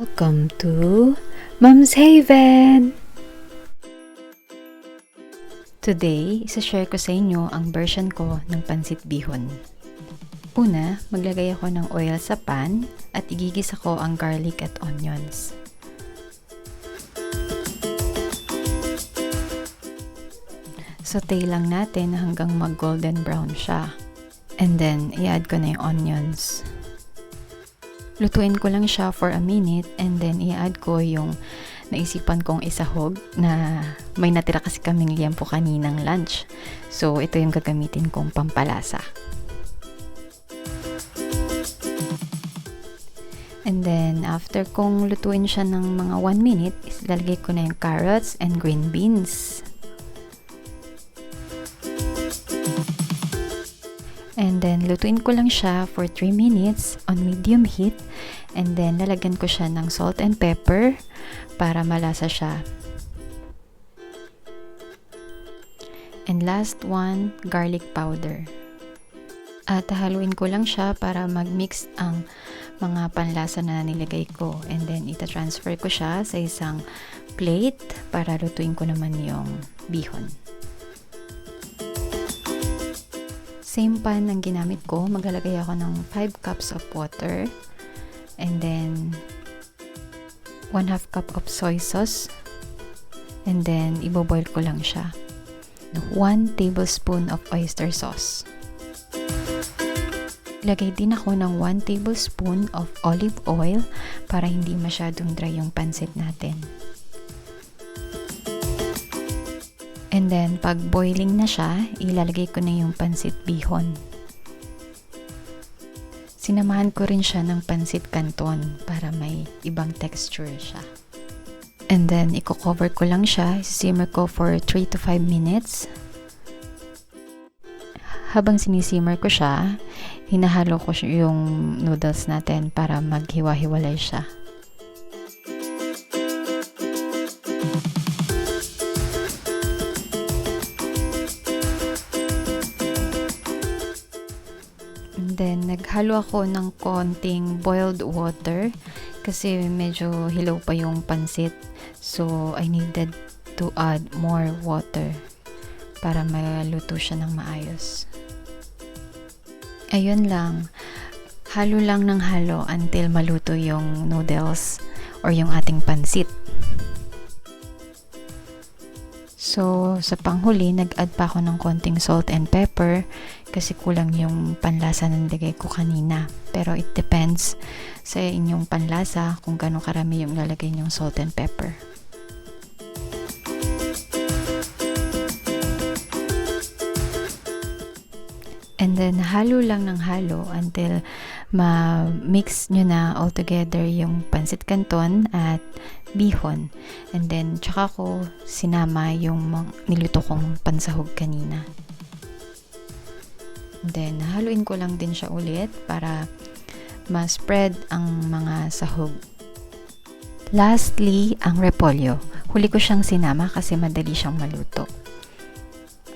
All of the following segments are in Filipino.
Welcome to Mom's Haven! Today, isa-share ko sa inyo ang version ko ng Pancit Bihon. Una, maglagay ako ng oil sa pan at igigisa ko ang garlic at onions. Saute lang natin hanggang mag-golden brown siya. And then, i-add ko na yung onions. Lutuin ko lang siya for a minute and then i-add ko yung naisipan kong isahog na may natira kasi kaming liempo kaninang lunch. So, ito yung gagamitin kong pampalasa. And then, after kong lutuin siya ng mga 1 minute, ilalagay ko na yung carrots and green beans. And then, lutuin ko lang siya for 3 minutes on medium heat. And then, lalagyan ko siya ng salt and pepper para malasa siya. And last one, garlic powder. At haluin ko lang siya para mag-mix ang mga panlasa na nilagay ko. And then, ita-transfer ko siya sa isang plate para lutuin ko naman yung bihon. Same pan ang ginamit ko. Maglalagay ako ng 5 cups of water. And then, 1/2 cup of soy sauce. And then, iboboil ko lang siya. 1 tablespoon of oyster sauce. Ilagay din ako ng 1 tablespoon of olive oil para hindi masyadong dry yung pancit natin. And then, pag boiling na siya, ilalagay ko na yung pancit bihon. Sinamahan ko rin siya ng pancit canton para may ibang texture siya. And then, i-cover ko lang siya. Simmer ko for 3 to 5 minutes. Habang sinisimmer ko siya, hinahalo ko yung noodles natin para maghiwa-hiwalay siya. Then, naghalo ako ng konting boiled water kasi medyo hilaw pa yung pancit. So, I needed to add more water para maluto siya ng maayos. Ayun lang. Halo lang ng halo until maluto yung noodles or yung ating pancit. So, sa panghuli, nag-add pa ako ng konting salt and pepper kasi kulang yung panlasa na nilagay ko kanina. Pero it depends sa inyong panlasa kung gaano karami yung lalagay niyong salt and pepper. And then, halo lang ng halo until ma-mix nyo na all together yung pancit canton at bihon. And then, tsaka ko sinama yung niluto kong pansahog kanina. And then, haluin ko lang din siya ulit para ma-spread ang mga sahog. Lastly, ang repolyo. Huli ko siyang sinama kasi madali siyang maluto.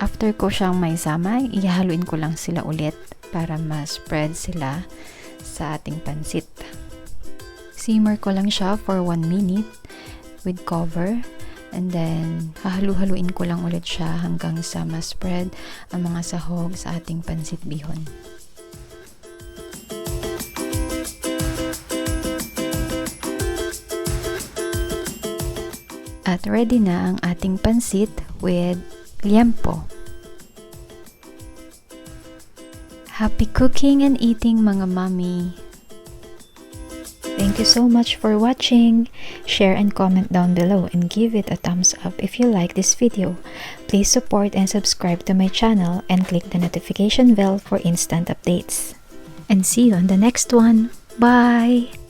After ko siyang maisama, ihaluin ko lang sila ulit para ma-spread sila sa ating pancit. Simmer ko lang siya for 1 minute with cover. And then, hahalu-haluin ko lang ulit siya hanggang sa ma-spread ang mga sahog sa ating pancit bihon. At ready na ang ating pancit with liempo. Happy cooking and eating, mga mommy! Thank you so much for watching. Share and comment down below and give it a thumbs up if you like this video. Please support and subscribe to my channel and click the notification bell for instant updates. And see you on the next one. Bye!